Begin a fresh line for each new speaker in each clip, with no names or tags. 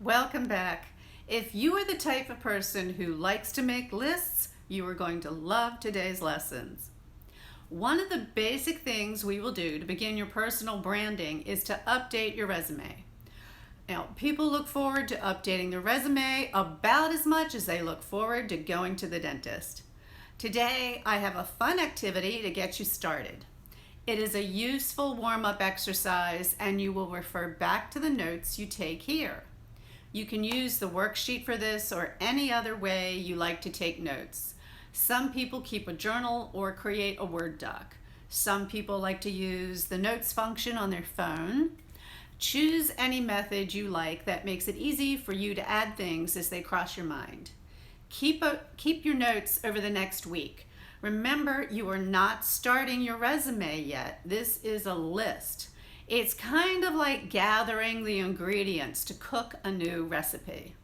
Welcome back. If you are the type of person who likes to make lists, you are going to love today's lessons. One of the basic things we will do to begin your personal branding is to update your resume. Now, people look forward to updating their resume about as much as they look forward to going to the dentist. Today, I have a fun activity to get you started. It is a useful warm-up exercise, and you will refer back to the notes you take here. You can use the worksheet for this or any other way you like to take notes. Some people keep a journal or create a Word doc. Some people like to use the notes function on their phone. Choose any method you like that makes it easy for you to add things as they cross your mind. Keep your notes over the next week. Remember, you are not starting your resume yet. This is a list. It's kind of like gathering the ingredients to cook a new recipe.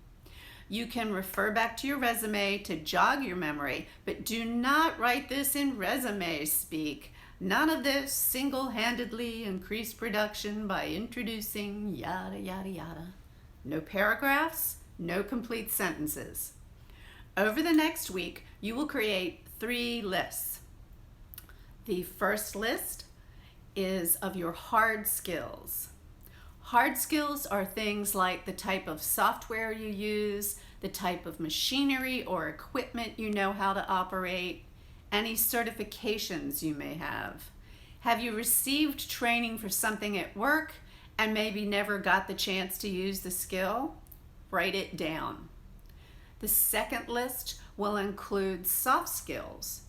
You can refer back to your resume to jog your memory, but do not write this in resume speak. None of this single-handedly increase production by introducing yada yada yada. No paragraphs, no complete sentences. Over the next week, you will create 3 lists. The first list is of your hard skills. Hard skills are things like the type of software you use, the type of machinery or equipment you know how to operate, any certifications you may have. Have you received training for something at work and maybe never got the chance to use the skill? Write it down. The second list will include soft skills.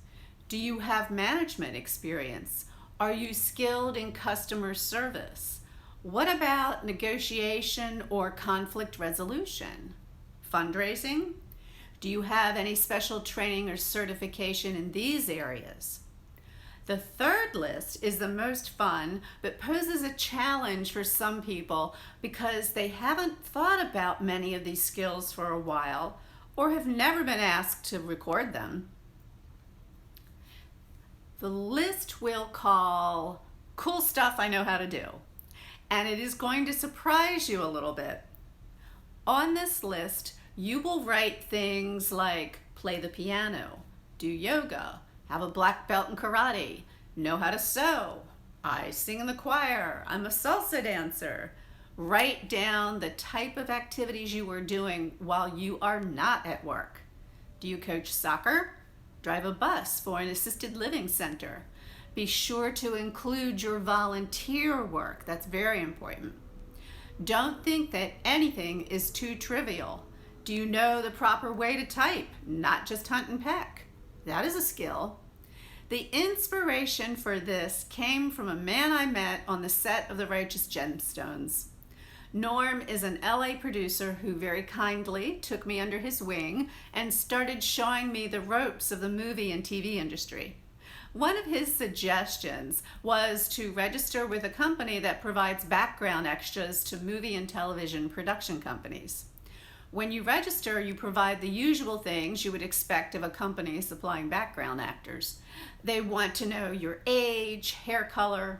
Do you have management experience? Are you skilled in customer service? What about negotiation or conflict resolution? Fundraising? Do you have any special training or certification in these areas? The third list is the most fun, but poses a challenge for some people because they haven't thought about many of these skills for a while or have never been asked to record them. The list we'll call Cool Stuff I Know How to Do, and it is going to surprise you a little bit. On this list, you will write things like play the piano, do yoga, have a black belt in karate, know how to sew, I sing in the choir, I'm a salsa dancer. Write down the type of activities you are doing while you are not at work. Do you coach soccer? Drive a bus for an assisted living center. Be sure to include your volunteer work. That's very important. Don't think that anything is too trivial. Do you know the proper way to type, not just hunt and peck? That is a skill. The inspiration for this came from a man I met on the set of The Righteous Gemstones. Norm is an LA producer who very kindly took me under his wing and started showing me the ropes of the movie and TV industry. One of his suggestions was to register with a company that provides background extras to movie and television production companies. When you register, you provide the usual things you would expect of a company supplying background actors. They want to know your age, hair color,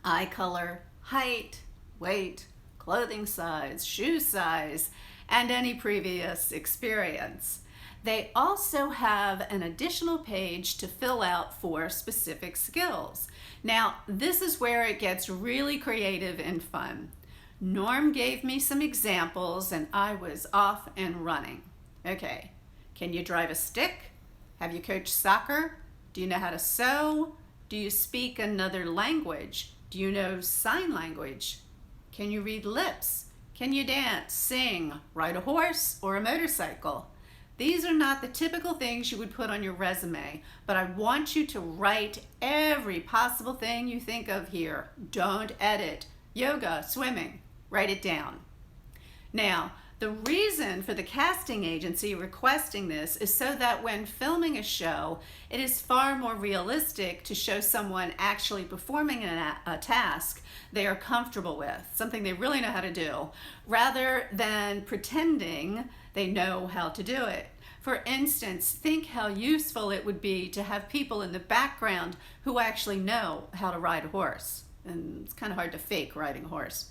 eye color, height, weight, clothing size, shoe size, and any previous experience. They also have an additional page to fill out for specific skills. Now, this is where it gets really creative and fun. Norm gave me some examples and I was off and running. Okay, can you drive a stick? Have you coached soccer? Do you know how to sew? Do you speak another language? Do you know sign language? Can you read lips? Can you dance, sing, ride a horse, or a motorcycle? These are not the typical things you would put on your resume, but I want you to write every possible thing you think of here. Don't edit. Yoga, swimming, write it down. Now, the reason for the casting agency requesting this is so that when filming a show, it is far more realistic to show someone actually performing a task they are comfortable with, something they really know how to do, rather than pretending they know how to do it. For instance, think how useful it would be to have people in the background who actually know how to ride a horse. And it's kind of hard to fake riding a horse.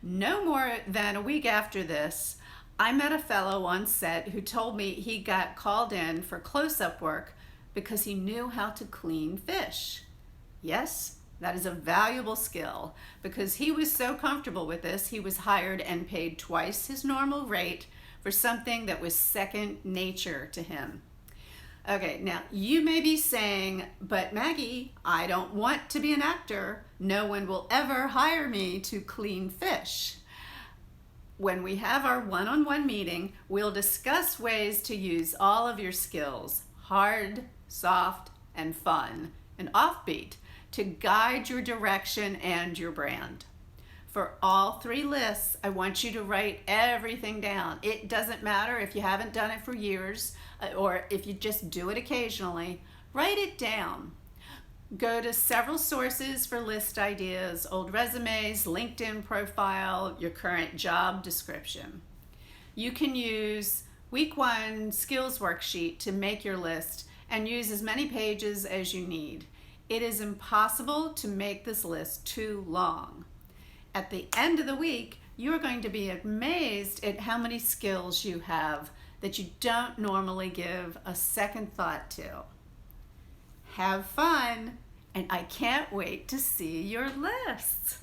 No more than a week after this, I met a fellow on set who told me he got called in for close-up work because he knew how to clean fish. Yes, that is a valuable skill. Because he was so comfortable with this, he was hired and paid twice his normal rate for something that was second nature to him. Okay, now you may be saying, but Maggie, I don't want to be an actor. No one will ever hire me to clean fish. When we have our one-on-one meeting, we'll discuss ways to use all of your skills, hard, soft, and fun, and offbeat, to guide your direction and your brand. For all 3 lists, I want you to write everything down. It doesn't matter if you haven't done it for years or if you just do it occasionally. Write it down. Go to several sources for list ideas: old resumes, LinkedIn profile, your current job description. You can use week 1 skills worksheet to make your list and use as many pages as you need. It is impossible to make this list too long. At the end of the week, you're going to be amazed at how many skills you have that you don't normally give a second thought to. Have fun, and I can't wait to see your lists.